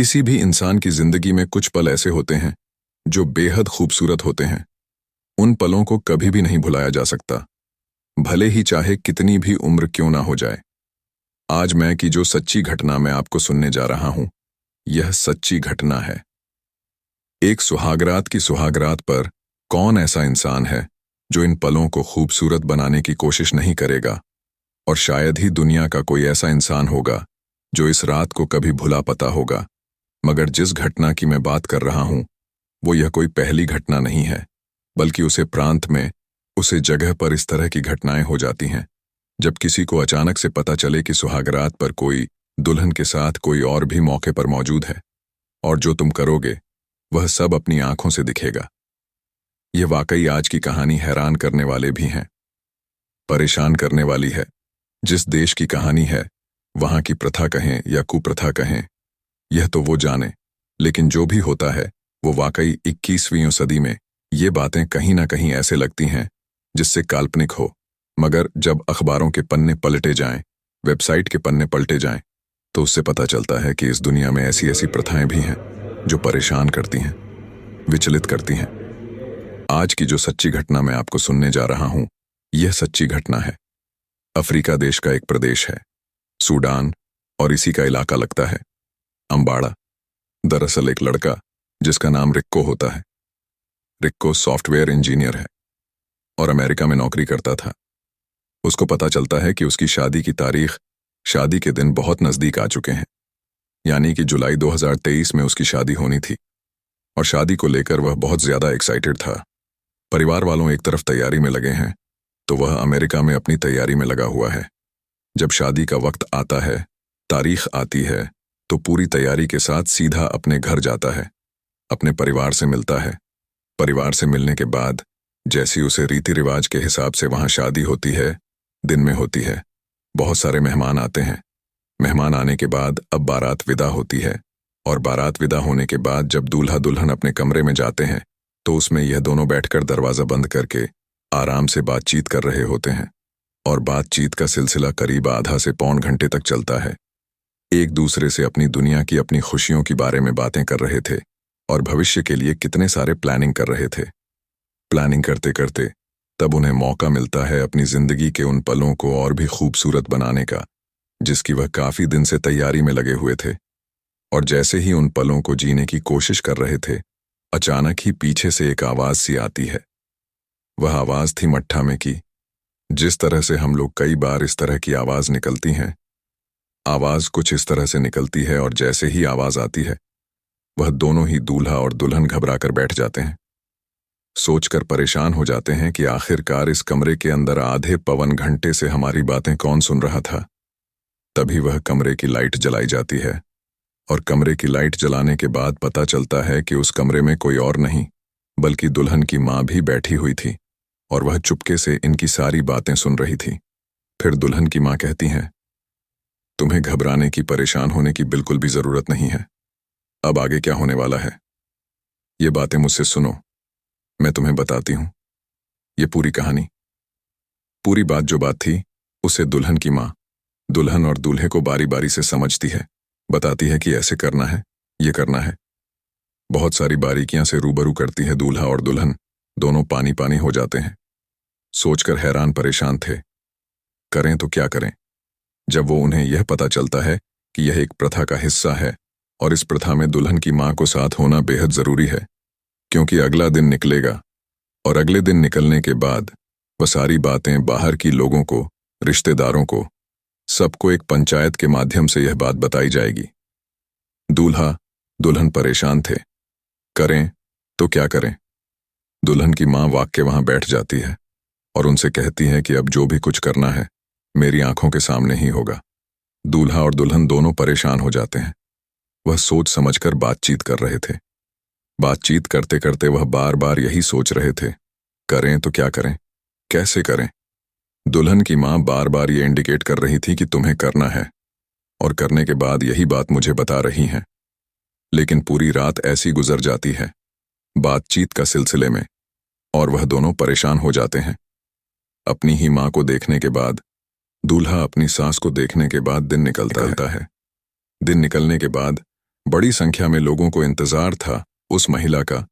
किसी भी इंसान की जिंदगी में कुछ पल ऐसे होते हैं जो बेहद खूबसूरत होते हैं। उन पलों को कभी भी नहीं भुलाया जा सकता, भले ही चाहे कितनी भी उम्र क्यों ना हो जाए। आज मैं की जो सच्ची घटना मैं आपको सुनने जा रहा हूं, यह सच्ची घटना है। एक सुहागरात की सुहागरात पर कौन ऐसा इंसान है जो इन पलों को खूबसूरत बनाने की कोशिश नहीं करेगा, और शायद ही दुनिया का कोई ऐसा इंसान होगा जो इस रात को कभी भुला पाता होगा। मगर जिस घटना की मैं बात कर रहा हूं, वो यह कोई पहली घटना नहीं है, बल्कि उसे प्रांत में, उसे जगह पर इस तरह की घटनाएं हो जाती हैं जब किसी को अचानक से पता चले कि सुहागरात पर कोई दुल्हन के साथ कोई और भी मौके पर मौजूद है, और जो तुम करोगे वह सब अपनी आंखों से दिखेगा। यह वाकई आज की कहानी हैरान करने वाले भी हैं, परेशान करने वाली है। जिस देश की कहानी है, वहां की प्रथा कहें या कुप्रथा कहें, यह तो वो जाने, लेकिन जो भी होता है वो वाकई 21वीं सदी में ये बातें कहीं ना कहीं ऐसे लगती हैं जिससे काल्पनिक हो। मगर जब अखबारों के पन्ने पलटे जाएं, वेबसाइट के पन्ने पलटे जाएं, तो उससे पता चलता है कि इस दुनिया में ऐसी ऐसी प्रथाएं भी हैं जो परेशान करती हैं, विचलित करती हैं। आज की जो सच्ची घटना मैं आपको सुनने जा रहा हूं, यह सच्ची घटना है। अफ्रीका देश का एक प्रदेश है, सूडान, और इसी का इलाका लगता है अम्बाड़ा। दरअसल एक लड़का जिसका नाम रिक्को होता है। रिक्को सॉफ्टवेयर इंजीनियर है और अमेरिका में नौकरी करता था। उसको पता चलता है कि उसकी शादी की तारीख, शादी के दिन बहुत नजदीक आ चुके हैं, यानी कि जुलाई 2023 में उसकी शादी होनी थी, और शादी को लेकर वह बहुत ज्यादा एक्साइटेड था। परिवार वालों एक तरफ तैयारी में लगे हैं, तो वह अमेरिका में अपनी तैयारी में लगा हुआ है। जब शादी का वक्त आता है, तारीख आती है, तो पूरी तैयारी के साथ सीधा अपने घर जाता है, अपने परिवार से मिलता है। परिवार से मिलने के बाद जैसी उसे रीति रिवाज के हिसाब से वहां शादी होती है, दिन में होती है, बहुत सारे मेहमान आते हैं। मेहमान आने के बाद अब बारात विदा होती है, और बारात विदा होने के बाद जब दूल्हा दुल्हन अपने कमरे में जाते हैं, तो उसमें यह दोनों बैठकर दरवाजा बंद करके आराम से बातचीत कर रहे होते हैं, और बातचीत का सिलसिला करीब आधा से पौन घंटे तक चलता है। एक दूसरे से अपनी दुनिया की, अपनी खुशियों के बारे में बातें कर रहे थे, और भविष्य के लिए कितने सारे प्लानिंग कर रहे थे। प्लानिंग करते करते तब उन्हें मौका मिलता है अपनी जिंदगी के उन पलों को और भी खूबसूरत बनाने का, जिसकी वह काफी दिन से तैयारी में लगे हुए थे। और जैसे ही उन पलों को जीने की कोशिश कर रहे थे, अचानक ही पीछे से एक आवाज सी आती है। वह आवाज थी मट्ठा में की। जिस तरह से हम लोग कई बार इस तरह की आवाज निकलती हैं, आवाज कुछ इस तरह से निकलती है, और जैसे ही आवाज आती है, वह दोनों ही दूल्हा और दुल्हन घबराकर बैठ जाते हैं। सोचकर परेशान हो जाते हैं कि आखिरकार इस कमरे के अंदर आधे पवन घंटे से हमारी बातें कौन सुन रहा था। तभी वह कमरे की लाइट जलाई जाती है, और कमरे की लाइट जलाने के बाद पता चलता है कि उस कमरे में कोई और नहीं, बल्कि दुल्हन की मां भी बैठी हुई थी, और वह चुपके से इनकी सारी बातें सुन रही थी। फिर दुल्हन की मां कहती हैं, तुम्हें घबराने की, परेशान होने की बिल्कुल भी जरूरत नहीं है। अब आगे क्या होने वाला है, ये बातें मुझसे सुनो, मैं तुम्हें बताती हूं ये पूरी कहानी। पूरी बात जो बात थी, उसे दुल्हन की मां दुल्हन और दूल्हे को बारी बारी से समझती है, बताती है कि ऐसे करना है, ये करना है। बहुत सारी बारीकियां से रूबरू करती है। दूल्हा और दुल्हन दोनों पानी पानी हो जाते हैं, सोचकर हैरान परेशान थे, करें तो क्या करें। जब वो उन्हें यह पता चलता है कि यह एक प्रथा का हिस्सा है, और इस प्रथा में दुल्हन की मां को साथ होना बेहद जरूरी है, क्योंकि अगला दिन निकलेगा, और अगले दिन निकलने के बाद वह सारी बातें बाहर की लोगों को, रिश्तेदारों को, सबको एक पंचायत के माध्यम से यह बात बताई जाएगी। दूल्हा दुल्हन परेशान थे, करें तो क्या करें। दुल्हन की मां वाकई वहां बैठ जाती है और उनसे कहती है कि अब जो भी कुछ करना है मेरी आंखों के सामने ही होगा। दूल्हा और दुल्हन दोनों परेशान हो जाते हैं। वह सोच समझकर बातचीत कर रहे थे। बातचीत करते करते वह बार बार यही सोच रहे थे, करें तो क्या करें, कैसे करें। दुल्हन की मां बार बार ये इंडिकेट कर रही थी कि तुम्हें करना है, और करने के बाद यही बात मुझे बता रही हैं। लेकिन पूरी रात ऐसी गुजर जाती है बातचीत का सिलसिले में, और वह दोनों परेशान हो जाते हैं। अपनी ही मां को देखने के बाद, दूल्हा अपनी सास को देखने के बाद दिन निकलता है। दिन निकलने के बाद बड़ी संख्या में लोगों को इंतजार था उस महिला का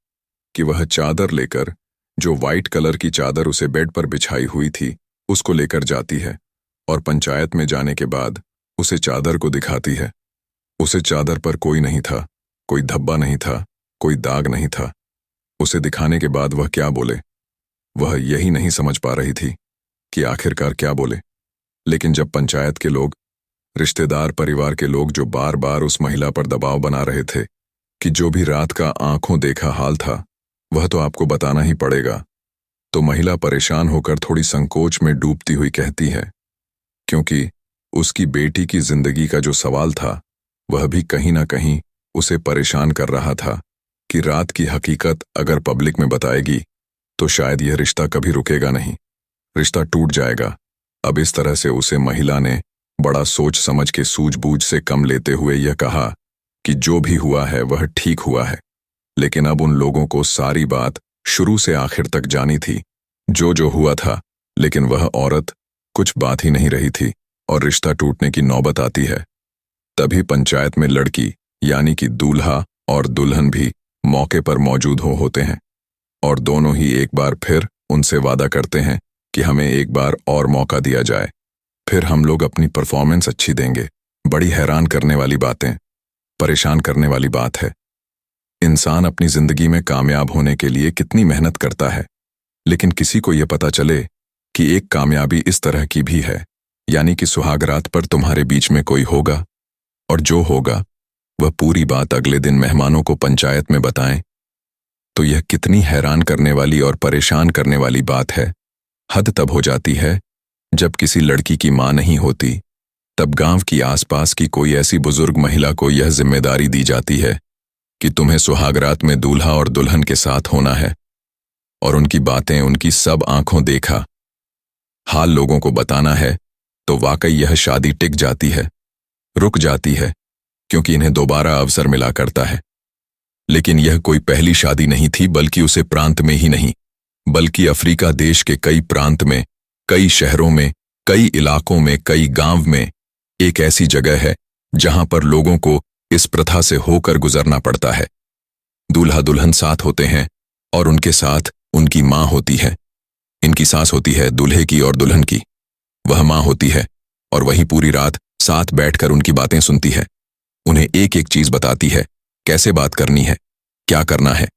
कि वह चादर लेकर, जो वाइट कलर की चादर उसे बेड पर बिछाई हुई थी, उसको लेकर जाती है और पंचायत में जाने के बाद उसे चादर को दिखाती है। उसे चादर पर कोई नहीं था, कोई धब्बा नहीं था, कोई दाग नहीं था। उसे दिखाने के बाद वह क्या बोले, वह यही नहीं समझ पा रही थी कि आखिरकार क्या बोले। लेकिन जब पंचायत के लोग, रिश्तेदार, परिवार के लोग जो बार बार उस महिला पर दबाव बना रहे थे कि जो भी रात का आंखों देखा हाल था वह तो आपको बताना ही पड़ेगा, तो महिला परेशान होकर थोड़ी संकोच में डूबती हुई कहती है, क्योंकि उसकी बेटी की जिंदगी का जो सवाल था वह भी कहीं ना कहीं उसे परेशान कर रहा था कि रात की हकीकत अगर पब्लिक में बताएगी तो शायद यह रिश्ता कभी रुकेगा नहीं, रिश्ता टूट जाएगा। अब इस तरह से उसे महिला ने बड़ा सोच समझ के सूझबूझ से कम लेते हुए यह कहा कि जो भी हुआ है वह ठीक हुआ है, लेकिन अब उन लोगों को सारी बात शुरू से आखिर तक जानी थी, जो हुआ था। लेकिन वह औरत कुछ बात ही नहीं रही थी और रिश्ता टूटने की नौबत आती है। तभी पंचायत में लड़की यानी कि दूल्हा और दुल्हन भी मौके पर मौजूद होते हैं और दोनों ही एक बार फिर उनसे वादा करते हैं कि हमें एक बार और मौका दिया जाए, फिर हम लोग अपनी परफॉर्मेंस अच्छी देंगे। बड़ी हैरान करने वाली बातें, परेशान करने वाली बात है। इंसान अपनी जिंदगी में कामयाब होने के लिए कितनी मेहनत करता है, लेकिन किसी को यह पता चले कि एक कामयाबी इस तरह की भी है, यानी कि सुहागरात पर तुम्हारे बीच में कोई होगा और जो होगा वह पूरी बात अगले दिन मेहमानों को पंचायत में बताएं, तो यह कितनी हैरान करने वाली और परेशान करने वाली बात है। हद तब हो जाती है जब किसी लड़की की मां नहीं होती, तब गांव की आसपास की कोई ऐसी बुजुर्ग महिला को यह जिम्मेदारी दी जाती है कि तुम्हें सुहागरात में दूल्हा और दुल्हन के साथ होना है और उनकी बातें, उनकी सब आंखों देखा हाल लोगों को बताना है। तो वाकई यह शादी टिक जाती है, रुक जाती है, क्योंकि इन्हें दोबारा अवसर मिला करता है। लेकिन यह कोई पहली शादी नहीं थी, बल्कि उसे प्रांत में ही नहीं बल्कि अफ्रीका देश के कई प्रांत में, कई शहरों में, कई इलाकों में, कई गांव में एक ऐसी जगह है जहां पर लोगों को इस प्रथा से होकर गुजरना पड़ता है। दूल्हा दुल्हन साथ होते हैं और उनके साथ उनकी मां होती है। इनकी सास होती है दूल्हे की और दुल्हन की, वह मां होती है और वही पूरी रात साथ बैठकर उनकी बातें सुनती है, उन्हें एक एक चीज बताती है, कैसे बात करनी है, क्या करना है।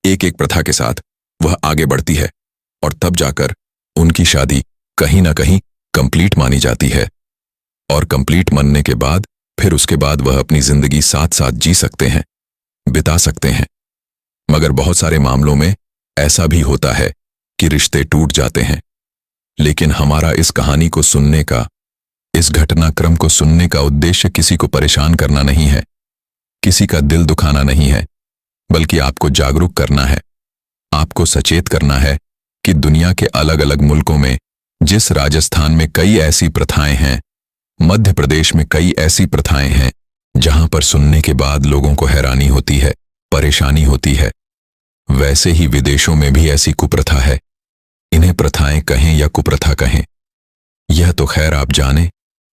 एक एक प्रथा के साथ वह आगे बढ़ती है और तब जाकर उनकी शादी कहीं ना कहीं कंप्लीट मानी जाती है। और कंप्लीट मानने के बाद फिर उसके बाद वह अपनी जिंदगी साथ साथ जी सकते हैं, बिता सकते हैं। मगर बहुत सारे मामलों में ऐसा भी होता है कि रिश्ते टूट जाते हैं। लेकिन हमारा इस कहानी को सुनने का, इस घटनाक्रम को सुनने का उद्देश्य किसी को परेशान करना नहीं है, किसी का दिल दुखाना नहीं है, बल्कि आपको जागरूक करना है, आपको सचेत करना है कि दुनिया के अलग अलग मुल्कों में, जिस राजस्थान में कई ऐसी प्रथाएं हैं, मध्य प्रदेश में कई ऐसी प्रथाएं हैं जहां पर सुनने के बाद लोगों को हैरानी होती है, परेशानी होती है, वैसे ही विदेशों में भी ऐसी कुप्रथा है। इन्हें प्रथाएं कहें या कुप्रथा कहें, यह तो खैर आप जाने,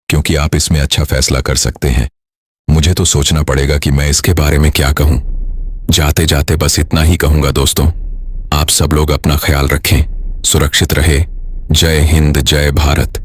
क्योंकि आप इसमें अच्छा फैसला कर सकते हैं। मुझे तो सोचना पड़ेगा कि मैं इसके बारे में क्या कहूं। जाते जाते बस इतना ही कहूंगा दोस्तों, आप सब लोग अपना ख्याल रखें, सुरक्षित रहे। जय हिंद, जय भारत।